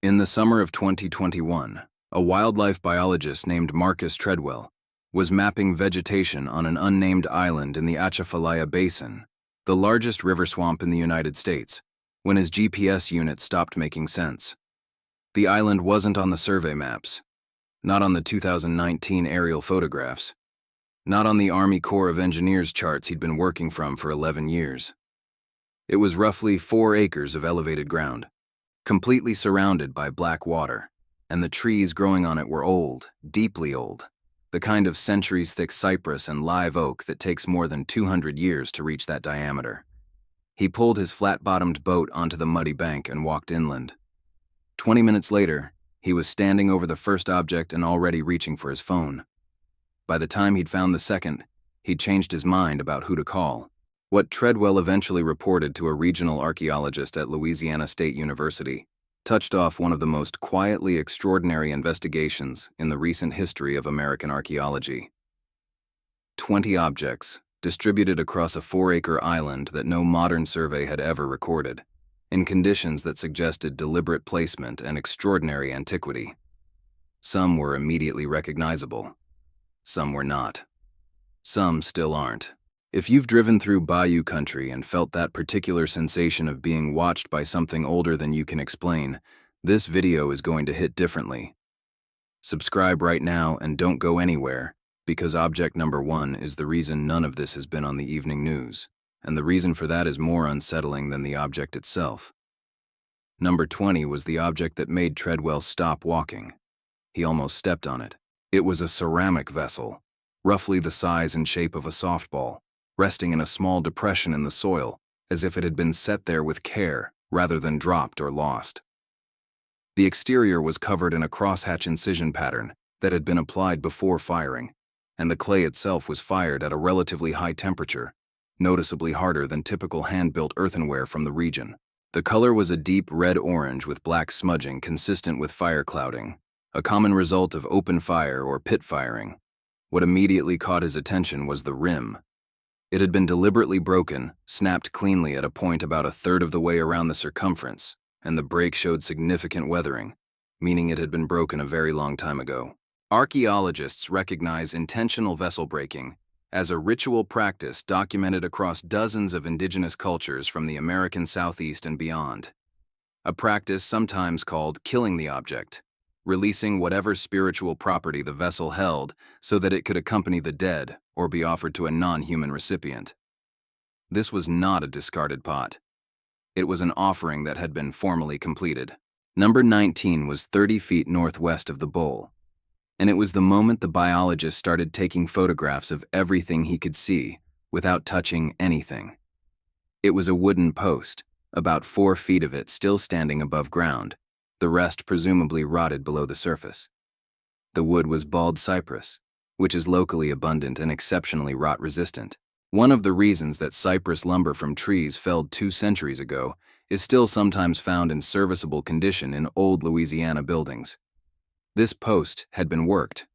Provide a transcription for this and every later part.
In the summer of 2021, a wildlife biologist named Marcus Treadwell was mapping vegetation on an unnamed island in the Atchafalaya Basin, the largest river swamp in the United States, when his GPS unit stopped making sense. The island wasn't on the survey maps, not on the 2019 aerial photographs, not on the Army Corps of Engineers charts he'd been working from for 11 years. It was roughly 4 acres of elevated ground, completely surrounded by black water, and the trees growing on it were old, deeply old, the kind of centuries-thick cypress and live oak that takes more than 200 years to reach that diameter. He pulled his flat-bottomed boat onto the muddy bank and walked inland. 20 minutes later, he was standing over the first object and already reaching for his phone. By the time he'd found the second, he'd changed his mind about who to call. What Treadwell eventually reported to a regional archaeologist at Louisiana State University touched off one of the most quietly extraordinary investigations in the recent history of American archaeology. 20 objects, distributed across a 4-acre island that no modern survey had ever recorded, in conditions that suggested deliberate placement and extraordinary antiquity. Some were immediately recognizable. Some were not. Some still aren't. If you've driven through Bayou country and felt that particular sensation of being watched by something older than you can explain, this video is going to hit differently. Subscribe right now and don't go anywhere, because object number 1 is the reason none of this has been on the evening news, and the reason for that is more unsettling than the object itself. Number 20 was the object that made Treadwell stop walking. He almost stepped on it. It was a ceramic vessel, roughly the size and shape of a softball, resting in a small depression in the soil, as if it had been set there with care rather than dropped or lost. The exterior was covered in a crosshatch incision pattern that had been applied before firing, and the clay itself was fired at a relatively high temperature, noticeably harder than typical hand-built earthenware from the region. The color was a deep red-orange with black smudging consistent with fire clouding, a common result of open fire or pit firing. What immediately caught his attention was the rim. It had been deliberately broken, snapped cleanly at a point about a third of the way around the circumference, and the break showed significant weathering, meaning it had been broken a very long time ago. Archaeologists recognize intentional vessel breaking as a ritual practice documented across dozens of indigenous cultures from the American Southeast and beyond. A practice sometimes called killing the object, releasing whatever spiritual property the vessel held so that it could accompany the dead or be offered to a non-human recipient. This was not a discarded pot. It was an offering that had been formally completed. Number 19 was 30 feet northwest of the bowl, and it was the moment the biologist started taking photographs of everything he could see without touching anything. It was a wooden post, about 4 feet of it still standing above ground, the rest presumably rotted below the surface. The wood was bald cypress, which is locally abundant and exceptionally rot-resistant. One of the reasons that cypress lumber from trees felled 2 centuries ago is still sometimes found in serviceable condition in old Louisiana buildings. This post had been worked.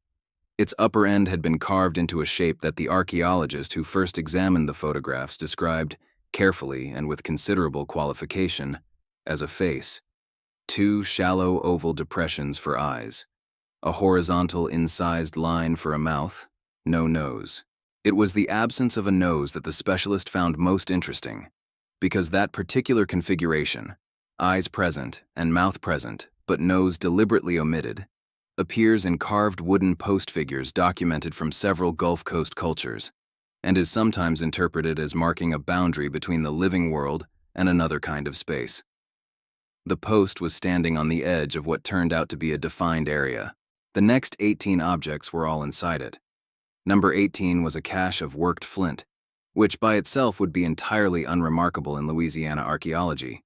Its upper end had been carved into a shape that the archaeologist who first examined the photographs described, carefully and with considerable qualification, as a face. 2 shallow oval depressions for eyes, a horizontal incised line for a mouth, no nose. It was the absence of a nose that the specialist found most interesting, because that particular configuration, eyes present and mouth present, but nose deliberately omitted, appears in carved wooden post figures documented from several Gulf Coast cultures, and is sometimes interpreted as marking a boundary between the living world and another kind of space. The post was standing on the edge of what turned out to be a defined area. The next 18 objects were all inside it. Number 18 was a cache of worked flint, which by itself would be entirely unremarkable in Louisiana archaeology.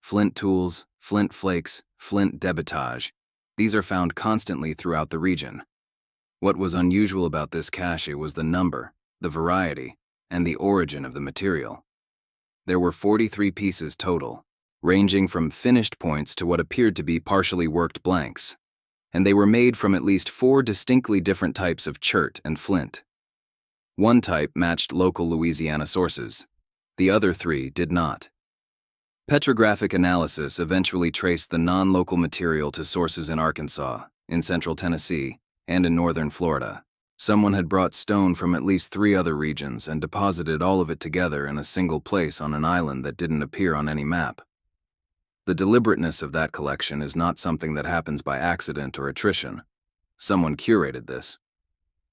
Flint tools, flint flakes, flint debitage, these are found constantly throughout the region. What was unusual about this cache was the number, the variety, and the origin of the material. There were 43 pieces total, ranging from finished points to what appeared to be partially worked blanks, and they were made from at least 4 distinctly different types of chert and flint. One type matched local Louisiana sources. The other 3 did not. Petrographic analysis eventually traced the non-local material to sources in Arkansas, in central Tennessee, and in northern Florida. Someone had brought stone from at least 3 other regions and deposited all of it together in a single place on an island that didn't appear on any map. The deliberateness of that collection is not something that happens by accident or attrition. Someone curated this.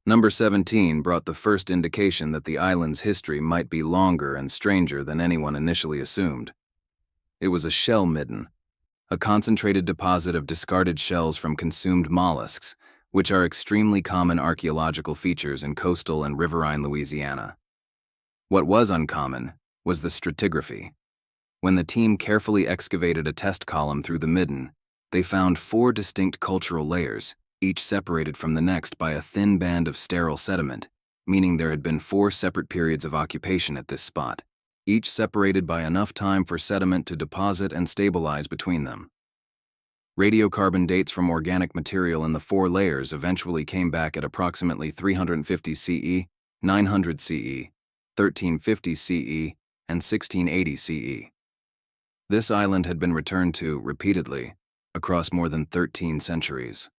Number 17 brought the first indication that the island's history might be longer and stranger than anyone initially assumed. It was a shell midden, a concentrated deposit of discarded shells from consumed mollusks, which are extremely common archaeological features in coastal and riverine Louisiana. What was uncommon was the stratigraphy. When the team carefully excavated a test column through the midden, they found 4 distinct cultural layers, each separated from the next by a thin band of sterile sediment, meaning there had been 4 separate periods of occupation at this spot, each separated by enough time for sediment to deposit and stabilize between them. Radiocarbon dates from organic material in the 4 layers eventually came back at approximately 350 CE, 900 CE, 1350 CE, and 1680 CE. This island had been returned to, repeatedly, across more than 13 centuries.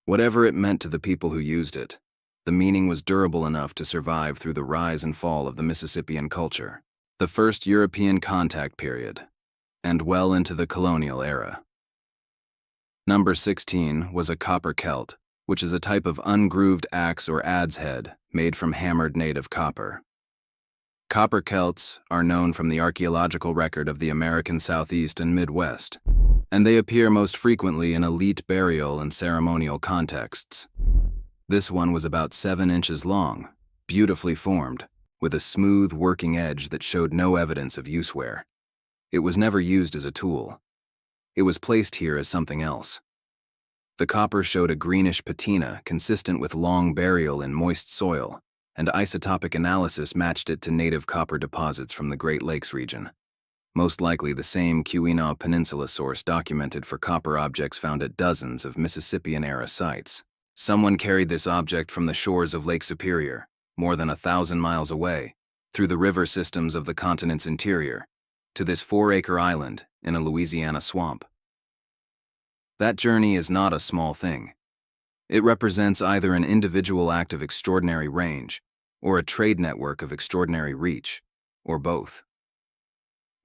Whatever it meant to the people who used it, the meaning was durable enough to survive through the rise and fall of the Mississippian culture, the first European contact period, and well into the colonial era. Number 16 was a copper celt, which is a type of ungrooved axe or adze head made from hammered native copper. Copper celts are known from the archaeological record of the American Southeast and Midwest, and they appear most frequently in elite burial and ceremonial contexts. This one was about 7 inches long, beautifully formed, with a smooth working edge that showed no evidence of use wear. It was never used as a tool. It was placed here as something else. The copper showed a greenish patina consistent with long burial in moist soil, and isotopic analysis matched it to native copper deposits from the Great Lakes region. Most likely the same Keweenaw Peninsula source documented for copper objects found at dozens of Mississippian-era sites. Someone carried this object from the shores of Lake Superior, more than 1,000 miles away, through the river systems of the continent's interior, to this 4-acre island in a Louisiana swamp. That journey is not a small thing. It represents either an individual act of extraordinary range, or a trade network of extraordinary reach, or both.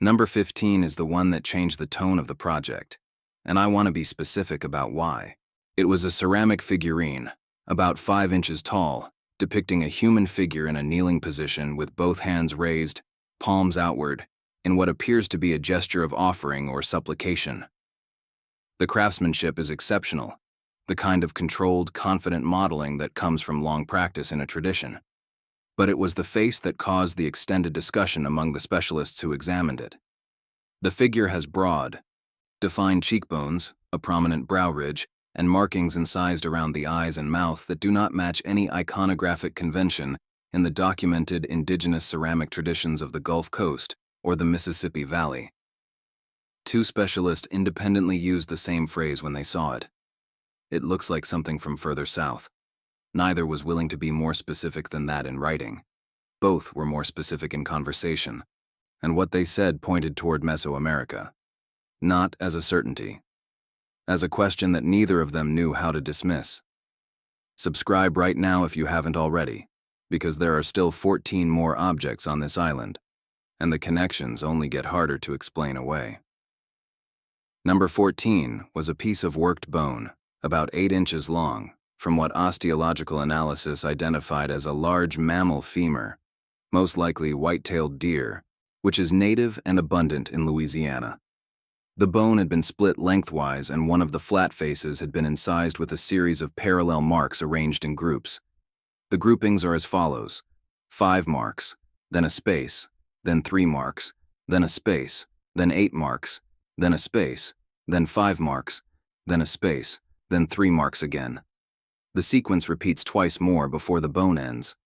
Number 15 is the one that changed the tone of the project, and I want to be specific about why. It was a ceramic figurine, about 5 inches tall, depicting a human figure in a kneeling position with both hands raised, palms outward, in what appears to be a gesture of offering or supplication. The craftsmanship is exceptional, the kind of controlled, confident modeling that comes from long practice in a tradition. But it was the face that caused the extended discussion among the specialists who examined it. The figure has broad, defined cheekbones, a prominent brow ridge, and markings incised around the eyes and mouth that do not match any iconographic convention in the documented indigenous ceramic traditions of the Gulf Coast or the Mississippi Valley. 2 specialists independently used the same phrase when they saw it. It looks like something from further south. Neither was willing to be more specific than that in writing. Both were more specific in conversation, and what they said pointed toward Mesoamerica. Not as a certainty, as a question that neither of them knew how to dismiss. Subscribe right now if you haven't already, because there are still 14 more objects on this island, and the connections only get harder to explain away. Number 14 was a piece of worked bone, about 8 inches long, from what osteological analysis identified as a large mammal femur, most likely white-tailed deer, which is native and abundant in Louisiana. The bone had been split lengthwise and one of the flat faces had been incised with a series of parallel marks arranged in groups. The groupings are as follows: 5 marks, then a space, then 3 marks, then a space, then 8 marks, then a space, then 5 marks, then a space, then 3 marks again. The sequence repeats twice more before the bone ends.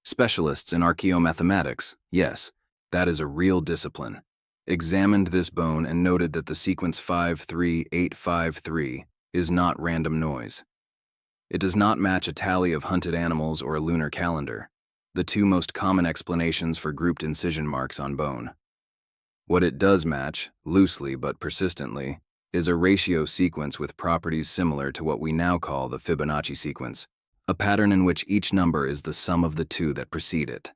Specialists in archaeomathematics, yes, that is a real discipline, examined this bone and noted that the sequence 53853 is not random noise. It does not match a tally of hunted animals or a lunar calendar, the 2 most common explanations for grouped incision marks on bone. What it does match, loosely but persistently, is a ratio sequence with properties similar to what we now call the Fibonacci sequence, a pattern in which each number is the sum of the two that precede it.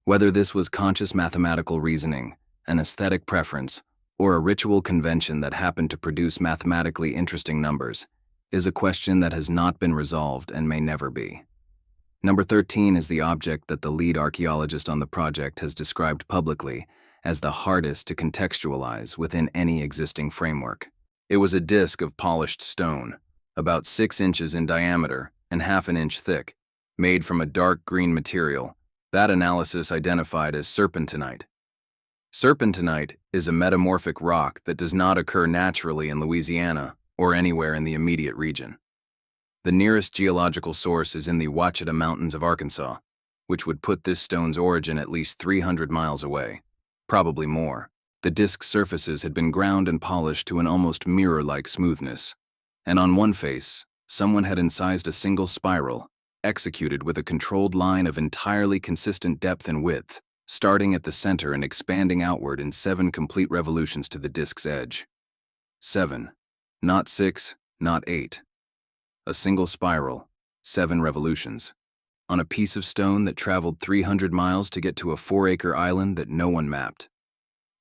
Whether this was conscious mathematical reasoning, an aesthetic preference, or a ritual convention that happened to produce mathematically interesting numbers, is a question that has not been resolved and may never be. Number 13 is the object that the lead archaeologist on the project has described publicly as the hardest to contextualize within any existing framework. It was a disk of polished stone, about 6 inches in diameter and half an inch thick, made from a dark green material that analysis identified as serpentinite. Serpentinite is a metamorphic rock that does not occur naturally in Louisiana or anywhere in the immediate region. The nearest geological source is in the Ouachita Mountains of Arkansas, which would put this stone's origin at least 300 miles away, probably more. The disk's surfaces had been ground and polished to an almost mirror-like smoothness, and on one face, someone had incised a single spiral, executed with a controlled line of entirely consistent depth and width, starting at the center and expanding outward in 7 complete revolutions to the disk's edge. 7. Not 6, not 8. A single spiral, 7 revolutions, on a piece of stone that traveled 300 miles to get to a 4-acre island that no one mapped.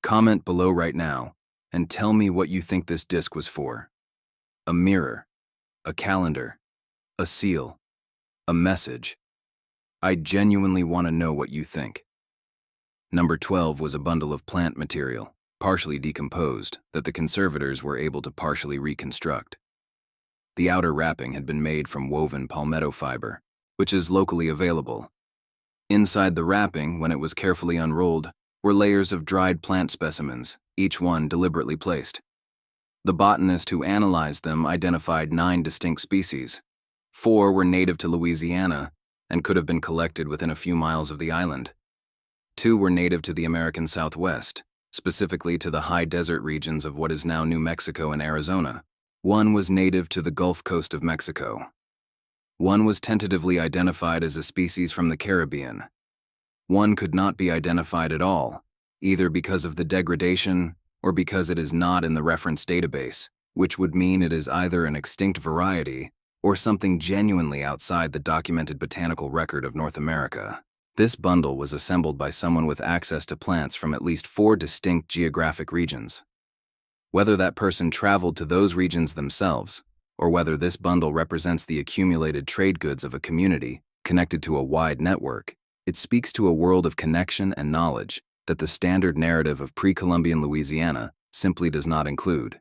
Comment below right now and tell me what you think this disk was for. A mirror, a calendar, a seal, a message. I genuinely want to know what you think. Number 12 was a bundle of plant material, partially decomposed, that the conservators were able to partially reconstruct. The outer wrapping had been made from woven palmetto fiber, which is locally available. Inside the wrapping, when it was carefully unrolled, were layers of dried plant specimens, each one deliberately placed. The botanist who analyzed them identified 9 distinct species. 4 were native to Louisiana and could have been collected within a few miles of the island. 2 were native to the American Southwest, specifically to the high desert regions of what is now New Mexico and Arizona. 1 was native to the Gulf Coast of Mexico. 1 was tentatively identified as a species from the Caribbean. 1 could not be identified at all, either because of the degradation or because it is not in the reference database, which would mean it is either an extinct variety or something genuinely outside the documented botanical record of North America. This bundle was assembled by someone with access to plants from at least 4 distinct geographic regions. Whether that person traveled to those regions themselves, or whether this bundle represents the accumulated trade goods of a community connected to a wide network, it speaks to a world of connection and knowledge that the standard narrative of pre-Columbian Louisiana simply does not include.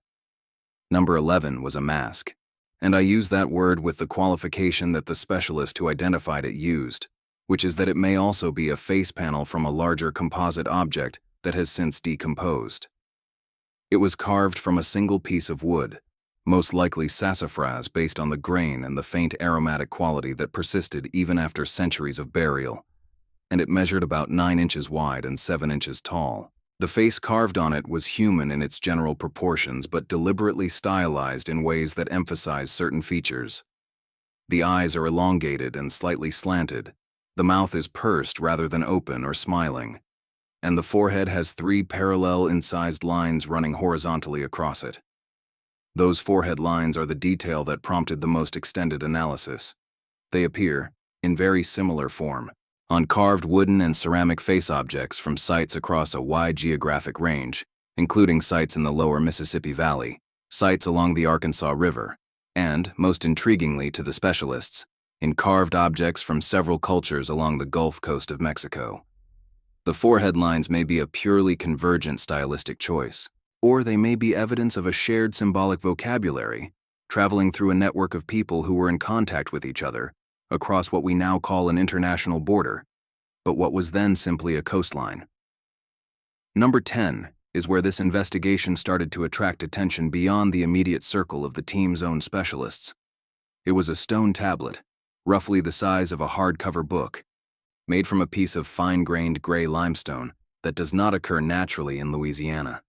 Number 11 was a mask, and I use that word with the qualification that the specialist who identified it used, which is that it may also be a face panel from a larger composite object that has since decomposed. It was carved from a single piece of wood, most likely sassafras based on the grain and the faint aromatic quality that persisted even after centuries of burial, and it measured about 9 inches wide and 7 inches tall. The face carved on it was human in its general proportions but deliberately stylized in ways that emphasize certain features. The eyes are elongated and slightly slanted, the mouth is pursed rather than open or smiling, and the forehead has 3 parallel incised lines running horizontally across it. Those forehead lines are the detail that prompted the most extended analysis. They appear, in very similar form, on carved wooden and ceramic face objects from sites across a wide geographic range, including sites in the lower Mississippi Valley, sites along the Arkansas River, and, most intriguingly to the specialists, in carved objects from several cultures along the Gulf Coast of Mexico. The forehead lines may be a purely convergent stylistic choice, or they may be evidence of a shared symbolic vocabulary, traveling through a network of people who were in contact with each other, across what we now call an international border, but what was then simply a coastline. Number 10 is where this investigation started to attract attention beyond the immediate circle of the team's own specialists. It was a stone tablet, roughly the size of a hardcover book, made from a piece of fine-grained gray limestone that does not occur naturally in Louisiana.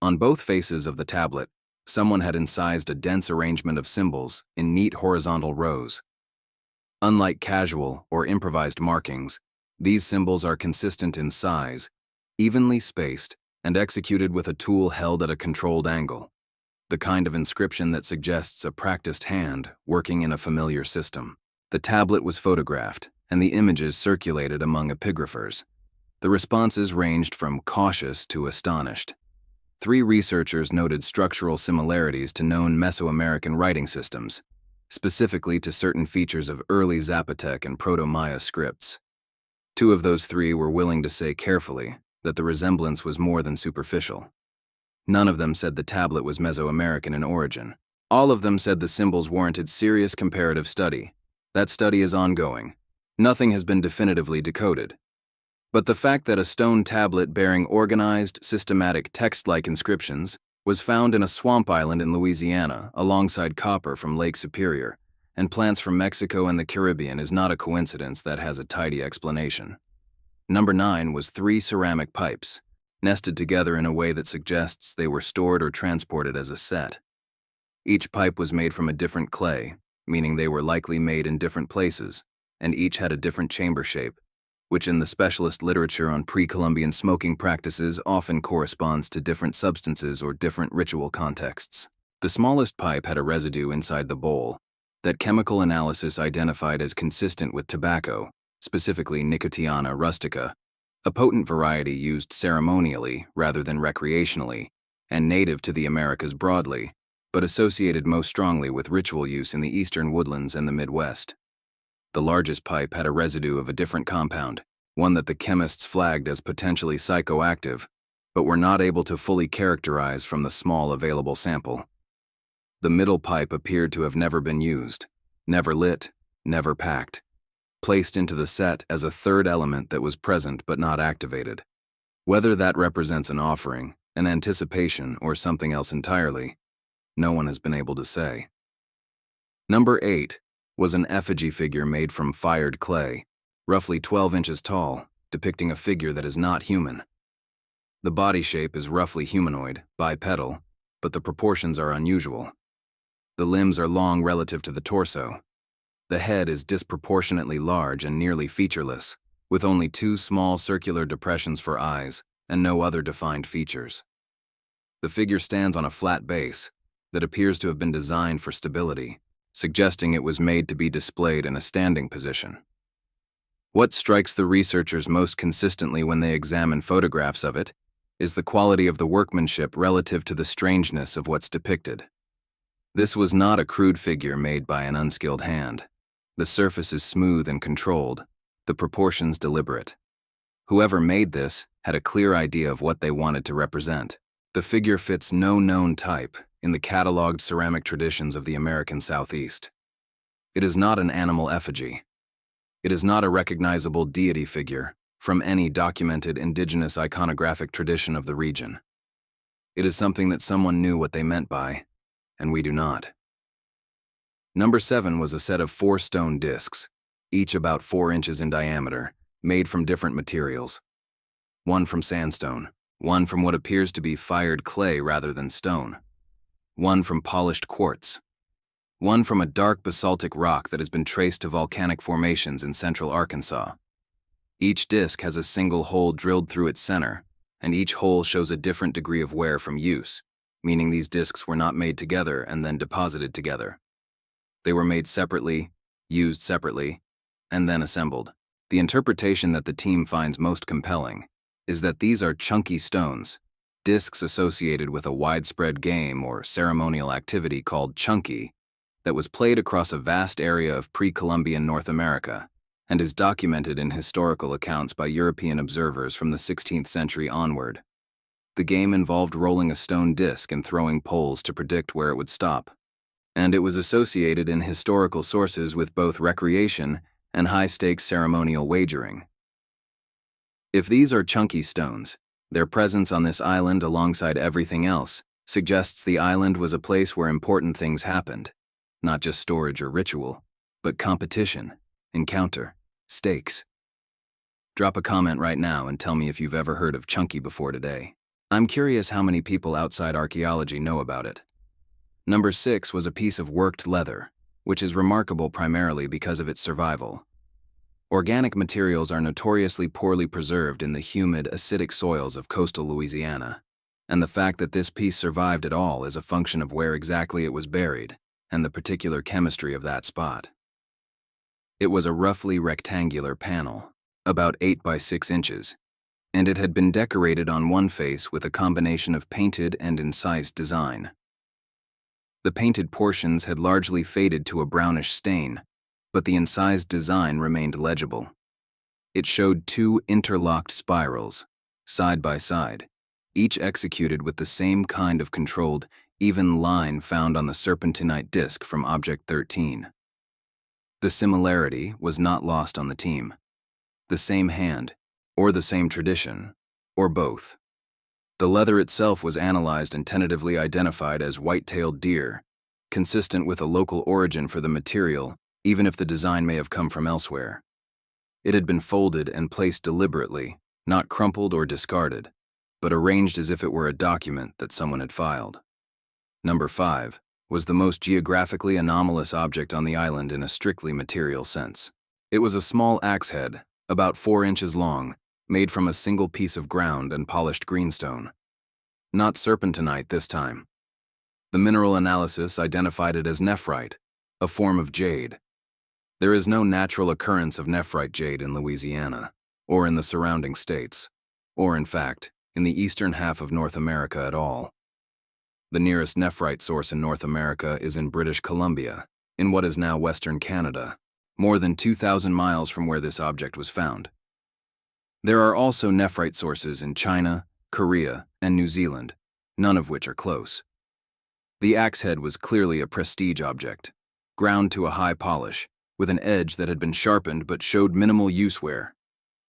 On both faces of the tablet, someone had incised a dense arrangement of symbols in neat horizontal rows. Unlike casual or improvised markings, these symbols are consistent in size, evenly spaced, and executed with a tool held at a controlled angle. The kind of inscription that suggests a practiced hand working in a familiar system. The tablet was photographed, and the images circulated among epigraphers. The responses ranged from cautious to astonished. 3 researchers noted structural similarities to known Mesoamerican writing systems, specifically to certain features of early Zapotec and Proto-Maya scripts. 2 of those 3 were willing to say carefully that the resemblance was more than superficial. None of them said the tablet was Mesoamerican in origin. All of them said the symbols warranted serious comparative study. That study is ongoing. Nothing has been definitively decoded. But the fact that a stone tablet bearing organized, systematic text-like inscriptions was found in a swamp island in Louisiana alongside copper from Lake Superior and plants from Mexico and the Caribbean is not a coincidence that has a tidy explanation. Number 9 was 3 ceramic pipes, nested together in a way that suggests they were stored or transported as a set. Each pipe was made from a different clay, meaning they were likely made in different places, and each had a different chamber shape, which in the specialist literature on pre-Columbian smoking practices often corresponds to different substances or different ritual contexts. The smallest pipe had a residue inside the bowl that chemical analysis identified as consistent with tobacco, specifically Nicotiana rustica, a potent variety used ceremonially rather than recreationally, and native to the Americas broadly, but associated most strongly with ritual use in the eastern woodlands and the Midwest. The largest pipe had a residue of a different compound, one that the chemists flagged as potentially psychoactive, but were not able to fully characterize from the small available sample. The middle pipe appeared to have never been used, never lit, never packed, placed into the set as a third element that was present but not activated. Whether that represents an offering, an anticipation, or something else entirely, no one has been able to say. Number 8 was an effigy figure made from fired clay, roughly 12 inches tall, depicting a figure that is not human. The body shape is roughly humanoid, bipedal, but the proportions are unusual. The limbs are long relative to the torso. The head is disproportionately large and nearly featureless, with only 2 small circular depressions for eyes and no other defined features. The figure stands on a flat base that appears to have been designed for stability, suggesting it was made to be displayed in a standing position. What strikes the researchers most consistently when they examine photographs of it is the quality of the workmanship relative to the strangeness of what's depicted. This was not a crude figure made by an unskilled hand. The surface is smooth and controlled, the proportions deliberate. Whoever made this had a clear idea of what they wanted to represent. The figure fits no known type in the cataloged ceramic traditions of the American Southeast. It is not an animal effigy. It is not a recognizable deity figure from any documented indigenous iconographic tradition of the region. It is something that someone knew what they meant by, and we do not. Number 7 was a set of 4 stone discs, each about 4 inches in diameter, made from different materials. One from sandstone, one from what appears to be fired clay rather than stone, one from polished quartz, one from a dark basaltic rock that has been traced to volcanic formations in central Arkansas. Each disc has a single hole drilled through its center, and each hole shows a different degree of wear from use, meaning these discs were not made together and then deposited together. They were made separately, used separately, and then assembled. The interpretation that the team finds most compelling is that these are chunky stones, discs associated with a widespread game or ceremonial activity called chunky that was played across a vast area of pre-Columbian North America and is documented in historical accounts by European observers from the 16th century onward. The game involved rolling a stone disc and throwing poles to predict where it would stop, and it was associated in historical sources with both recreation and high-stakes ceremonial wagering. If these are chunky stones, their presence on this island alongside everything else suggests the island was a place where important things happened, not just storage or ritual, but competition, encounter, stakes. Drop a comment right now and tell me if you've ever heard of chunky before today. I'm curious how many people outside archaeology know about it. Number 6 was a piece of worked leather, which is remarkable primarily because of its survival. Organic materials are notoriously poorly preserved in the humid, acidic soils of coastal Louisiana, and the fact that this piece survived at all is a function of where exactly it was buried and the particular chemistry of that spot. It was a roughly rectangular panel, about 8 by 6 inches, and it had been decorated on one face with a combination of painted and incised design. The painted portions had largely faded to a brownish stain, but the incised design remained legible. It showed 2 interlocked spirals, side by side, each executed with the same kind of controlled, even line found on the serpentinite disc from Object 13. The similarity was not lost on the team. The same hand, or the same tradition, or both. The leather itself was analyzed and tentatively identified as white-tailed deer, consistent with a local origin for the material, even if the design may have come from elsewhere. It had been folded and placed deliberately, not crumpled or discarded, but arranged as if it were a document that someone had filed. Number 5 was the most geographically anomalous object on the island in a strictly material sense. It was a small axe head, about 4 inches long, made from a single piece of ground and polished greenstone. Not serpentinite this time. The mineral analysis identified it as nephrite, a form of jade. There is no natural occurrence of nephrite jade in Louisiana, or in the surrounding states, or in fact, in the eastern half of North America at all. The nearest nephrite source in North America is in British Columbia, in what is now Western Canada, more than 2,000 miles from where this object was found. There are also nephrite sources in China, Korea, and New Zealand, none of which are close. The axe head was clearly a prestige object, ground to a high polish, with an edge that had been sharpened but showed minimal use wear.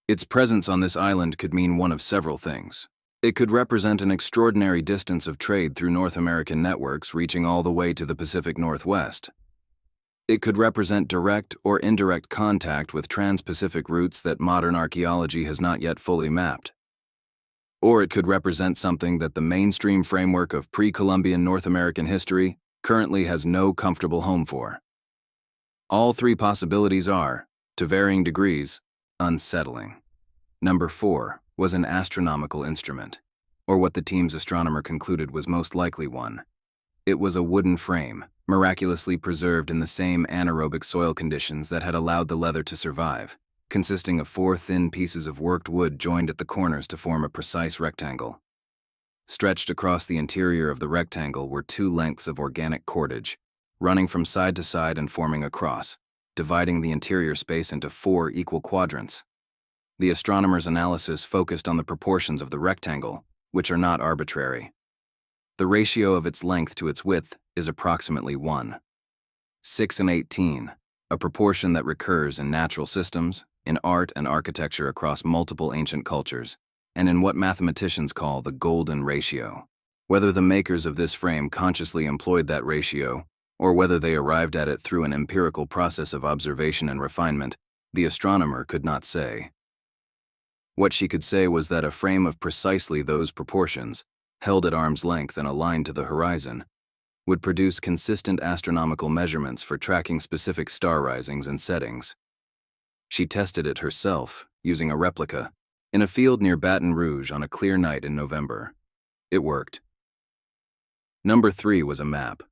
Its presence on this island could mean one of several things. It could represent an extraordinary distance of trade through North American networks reaching all the way to the Pacific Northwest. It could represent direct or indirect contact with trans-Pacific routes that modern archaeology has not yet fully mapped. Or it could represent something that the mainstream framework of pre-Columbian North American history currently has no comfortable home for. All 3 possibilities are, to varying degrees, unsettling. Number 4 was an astronomical instrument, or what the team's astronomer concluded was most likely one. It was a wooden frame, miraculously preserved in the same anaerobic soil conditions that had allowed the leather to survive, consisting of 4 thin pieces of worked wood joined at the corners to form a precise rectangle. Stretched across the interior of the rectangle were 2 lengths of organic cordage, running from side to side and forming a cross, dividing the interior space into 4 equal quadrants. The astronomer's analysis focused on the proportions of the rectangle, which are not arbitrary. The ratio of its length to its width is approximately 1:6:18, a proportion that recurs in natural systems, in art and architecture across multiple ancient cultures, and in what mathematicians call the golden ratio. Whether the makers of this frame consciously employed that ratio, or whether they arrived at it through an empirical process of observation and refinement, the astronomer could not say. What she could say was that a frame of precisely those proportions, held at arm's length and aligned to the horizon, would produce consistent astronomical measurements for tracking specific star risings and settings. She tested it herself, using a replica, in a field near Baton Rouge on a clear night in November. It worked. Number 3 was a map,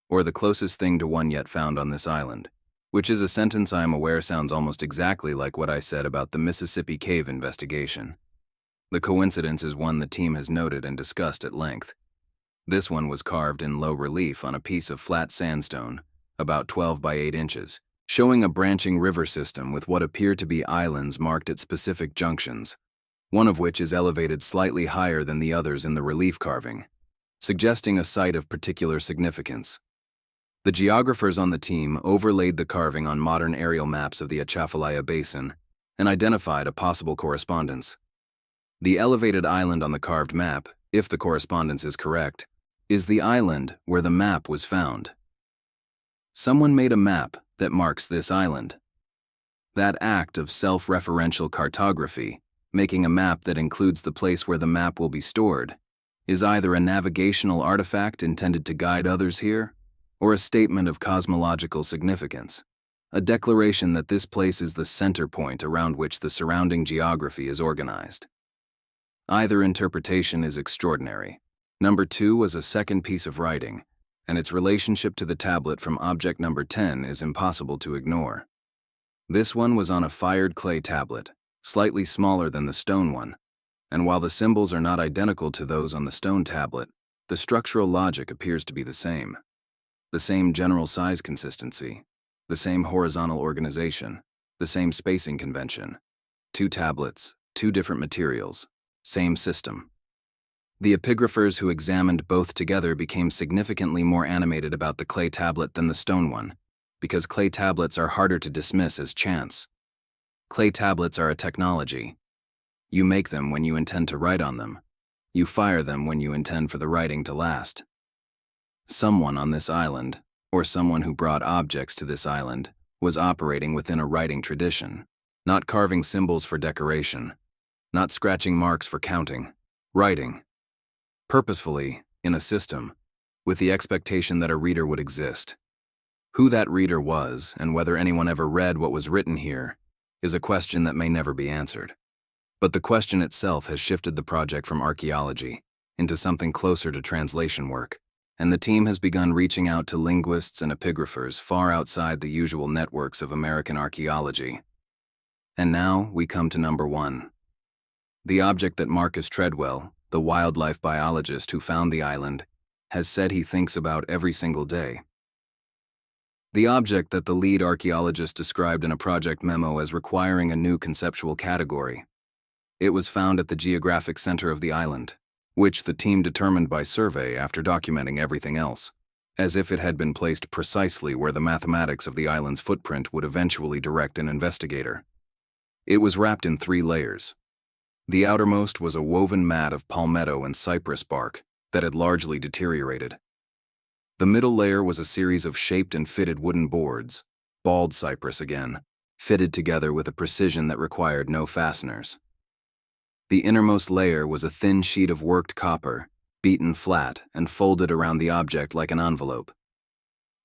or the closest thing to one yet found on this island, which is a sentence I am aware sounds almost exactly like what I said about the Mississippi Cave investigation. The coincidence is one the team has noted and discussed at length. This one was carved in low relief on a piece of flat sandstone, about 12 by 8 inches, showing a branching river system with what appear to be islands marked at specific junctions, one of which is elevated slightly higher than the others in the relief carving, suggesting a site of particular significance. The geographers on the team overlaid the carving on modern aerial maps of the Atchafalaya Basin and identified a possible correspondence. The elevated island on the carved map, if the correspondence is correct, is the island where the map was found. Someone made a map that marks this island. That act of self-referential cartography, making a map that includes the place where the map will be stored, is either a navigational artifact intended to guide others here, or a statement of cosmological significance, a declaration that this place is the center point around which the surrounding geography is organized. Either interpretation is extraordinary. Number 2 was a second piece of writing, and its relationship to the tablet from object number 10 is impossible to ignore. This one was on a fired clay tablet, slightly smaller than the stone one, and while the symbols are not identical to those on the stone tablet, the structural logic appears to be the same. The same general size consistency, the same horizontal organization, the same spacing convention. 2 tablets, 2 different materials, same system. The epigraphers who examined both together became significantly more animated about the clay tablet than the stone one, because clay tablets are harder to dismiss as chance. Clay tablets are a technology. You make them when you intend to write on them. You fire them when you intend for the writing to last. Someone on this island, or someone who brought objects to this island, was operating within a writing tradition, not carving symbols for decoration, not scratching marks for counting, writing. Purposefully, in a system, with the expectation that a reader would exist. Who that reader was, and whether anyone ever read what was written here, is a question that may never be answered. But the question itself has shifted the project from archaeology into something closer to translation work, and the team has begun reaching out to linguists and epigraphers far outside the usual networks of American archaeology. And now we come to number 1. The object that Marcus Treadwell, the wildlife biologist who found the island, has said he thinks about every single day. The object that the lead archaeologist described in a project memo as requiring a new conceptual category. It was found at the geographic center of the island, which the team determined by survey after documenting everything else, as if it had been placed precisely where the mathematics of the island's footprint would eventually direct an investigator. It was wrapped in 3 layers. The outermost was a woven mat of palmetto and cypress bark that had largely deteriorated. The middle layer was a series of shaped and fitted wooden boards, bald cypress again, fitted together with a precision that required no fasteners. The innermost layer was a thin sheet of worked copper, beaten flat and folded around the object like an envelope.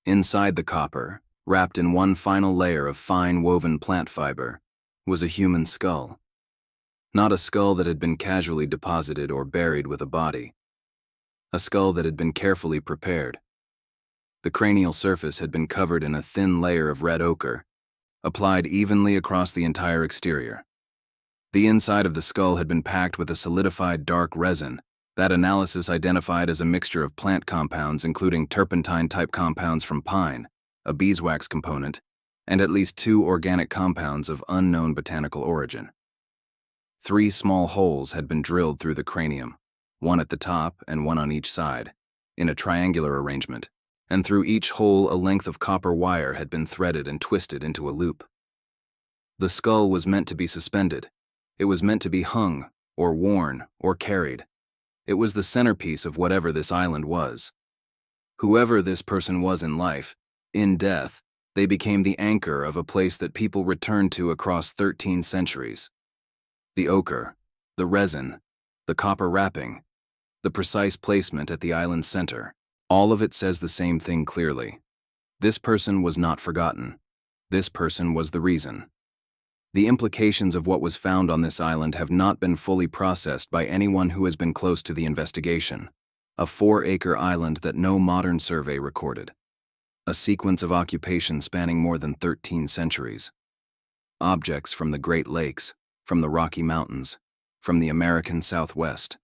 Inside the copper, wrapped in one final layer of fine woven plant fiber, was a human skull. Not a skull that had been casually deposited or buried with a body. A skull that had been carefully prepared. The cranial surface had been covered in a thin layer of red ochre, applied evenly across the entire exterior. The inside of the skull had been packed with a solidified dark resin that analysis identified as a mixture of plant compounds including turpentine-type compounds from pine, a beeswax component, and at least 2 organic compounds of unknown botanical origin. 3 small holes had been drilled through the cranium, one at the top and one on each side, in a triangular arrangement, and through each hole a length of copper wire had been threaded and twisted into a loop. The skull was meant to be suspended. It was meant to be hung, or worn, or carried. It was the centerpiece of whatever this island was. Whoever this person was in life, in death, they became the anchor of a place that people returned to across 13 centuries. The ochre, the resin, the copper wrapping, the precise placement at the island's center, all of it says the same thing clearly. This person was not forgotten. This person was the reason. The implications of what was found on this island have not been fully processed by anyone who has been close to the investigation. A 4-acre island that no modern survey recorded. A sequence of occupation spanning more than 13 centuries. Objects from the Great Lakes, from the Rocky Mountains, from the American Southwest,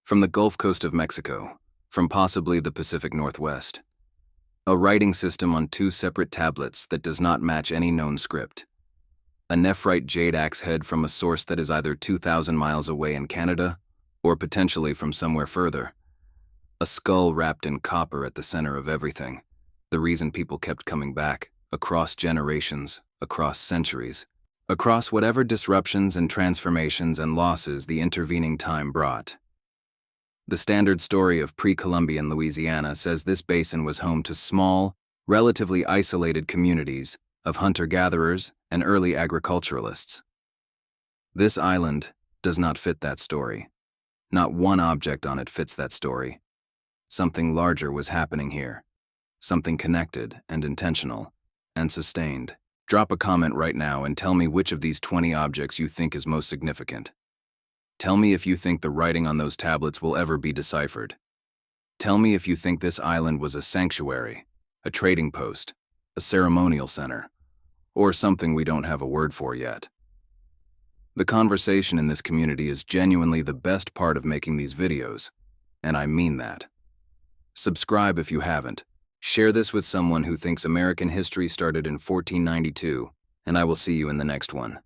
from the Gulf Coast of Mexico, from possibly the Pacific Northwest. A writing system on 2 separate tablets that does not match any known script. A nephrite jade axe head from a source that is either 2,000 miles away in Canada, or potentially from somewhere further. A skull wrapped in copper at the center of everything. The reason people kept coming back, across generations, across centuries, across whatever disruptions and transformations and losses the intervening time brought. The standard story of pre-Columbian Louisiana says this basin was home to small, relatively isolated communities of hunter-gatherers and early agriculturalists. This island does not fit that story. Not one object on it fits that story. Something larger was happening here. Something connected and intentional and sustained. Drop a comment right now and tell me which of these 20 objects you think is most significant. Tell me if you think the writing on those tablets will ever be deciphered. Tell me if you think this island was a sanctuary, a trading post, a ceremonial center, or something we don't have a word for yet. The conversation in this community is genuinely the best part of making these videos, and I mean that. Subscribe if you haven't. Share this with someone who thinks American history started in 1492, and I will see you in the next one.